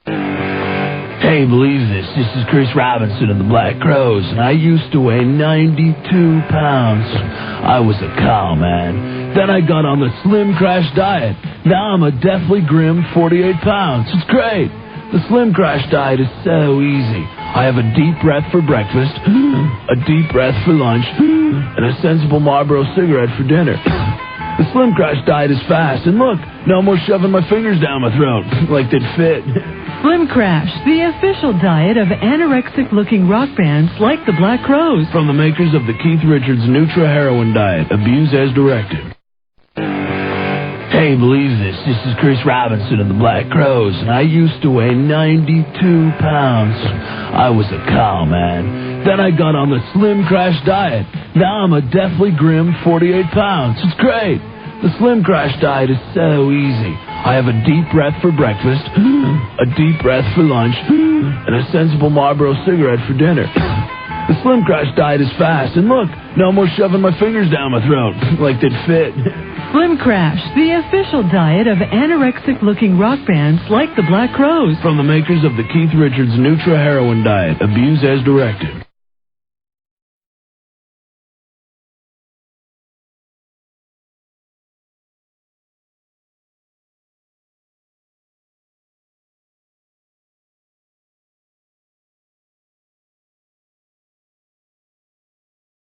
Hey, believe this. This is Chris Robinson of the Black Crowes, and I used to weigh 92 pounds. I was a cow, man. Then I got on the Slim Crash diet. Now I'm a deathly grim 48 pounds. It's great. The Slim Crash diet is so easy. I have a deep breath for breakfast, a deep breath for lunch, and a sensible Marlboro cigarette for dinner. The Slim Crash diet is fast, and look, no more shoving my fingers down my throat like they'd fit. Slim Crash, the official diet of anorexic-looking rock bands like the Black Crowes. From the makers of the Keith Richards Nutra Heroin Diet, abuse as directed. Hey, believe this. This is Chris Robinson of the Black Crowes, and I used to weigh 92 pounds. I was a cow, man. Then I got on the Slim Crash diet. Now I'm a deathly grim 48 pounds. It's great. The Slim Crash diet is so easy. I have a deep breath for breakfast, a deep breath for lunch, and a sensible Marlboro cigarette for dinner. The Slim Crash diet is fast, and look, no more shoving my fingers down my throat like they'd fit. Slim Crash, the official diet of anorexic-looking rock bands like the Black Crowes. From the makers of the Keith Richards Nutra Heroin Diet, abuse as directed.